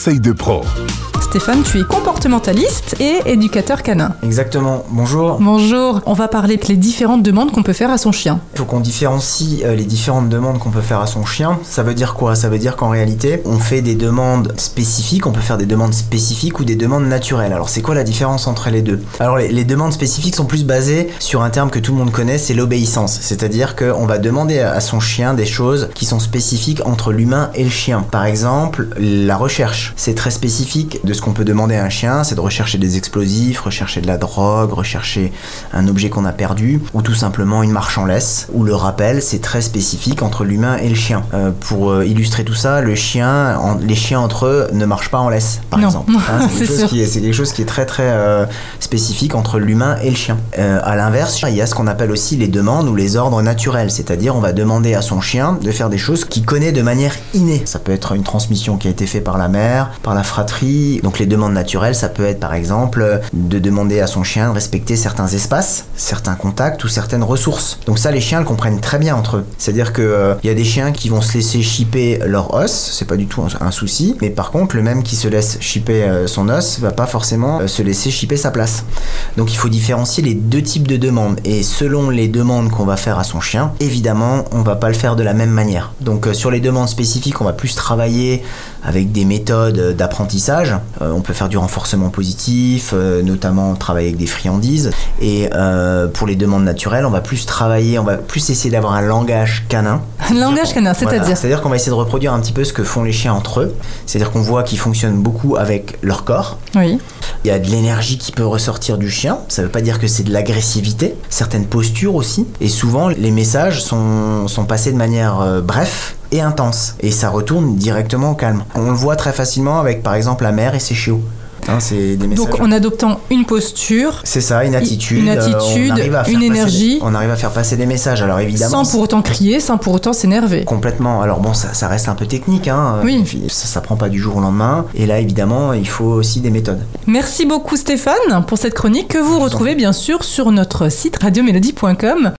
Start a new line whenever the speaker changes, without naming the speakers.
conseils de pro.
Stéphane, tu es comportementaliste et éducateur canin.
Exactement, bonjour.
Bonjour, on va parler des différentes demandes qu'on peut faire à son chien.
Il faut qu'on différencie les différentes demandes qu'on peut faire à son chien. Ça veut dire quoi? Ça veut dire qu'en réalité, on fait des demandes spécifiques, on peut faire des demandes spécifiques ou des demandes naturelles. Alors c'est quoi la différence entre les deux? Alors les demandes spécifiques sont plus basées sur un terme que tout le monde connaît, c'est l'obéissance. C'est-à-dire qu'on va demander à son chien des choses qui sont spécifiques entre l'humain et le chien. Par exemple, la recherche. C'est très spécifique de ce qu'on peut demander à un chien, c'est de rechercher des explosifs, rechercher de la drogue, rechercher un objet qu'on a perdu, ou tout simplement une marche en laisse. Ou le rappel, c'est très spécifique entre l'humain et le chien. Pour illustrer tout ça, les chiens entre eux ne marchent pas en laisse, par exemple. Hein, c'est quelque chose qui est très très spécifique entre l'humain et le chien. À l'inverse, il y a ce qu'on appelle aussi les demandes ou les ordres naturels, c'est-à-dire on va demander à son chien de faire des choses qu'il connaît de manière innée. Ça peut être une transmission qui a été faite par la mère, par la fratrie. Donc les demandes naturelles, ça peut être par exemple de demander à son chien de respecter certains espaces, certains contacts ou certaines ressources. Donc ça, les chiens le comprennent très bien entre eux. C'est-à-dire que y a des chiens qui vont se laisser chipper leur os, c'est pas du tout un souci, mais par contre le même qui se laisse chipper son os va pas forcément se laisser chipper sa place. Donc il faut différencier les deux types de demandes, et selon les demandes qu'on va faire à son chien, évidemment on va pas le faire de la même manière. Donc sur les demandes spécifiques, on va plus travailler avec des méthodes d'apprentissage. On peut faire du renforcement positif, notamment travailler avec des friandises. Et pour les demandes naturelles, on va plus essayer d'avoir un langage canin.
Un langage canin, c'est-à-dire
voilà, c'est-à-dire qu'on va essayer de reproduire un petit peu ce que font les chiens entre eux. C'est-à-dire qu'on voit qu'ils fonctionnent beaucoup avec leur corps.
Oui.
Il y a de l'énergie qui peut ressortir du chien. Ça ne veut pas dire que c'est de l'agressivité. Certaines postures aussi. Et souvent, les messages sont passés de manière bref et intense. Et ça retourne directement au calme. On le voit très facilement avec, par exemple, la mère et ses chiots. Hein, c'est des messages.
Donc en adoptant une posture,
c'est ça, une attitude,
une énergie,
on arrive à faire passer des messages. Alors évidemment,
sans pour autant crier, sans pour autant s'énerver.
Complètement. Alors bon, ça reste un peu technique, hein.
Oui.
Ça prend pas du jour au lendemain. Et là, évidemment, il faut aussi des méthodes.
Merci beaucoup Stéphane pour cette chronique que vous retrouvez bien sûr sur notre site radiomélodie.com.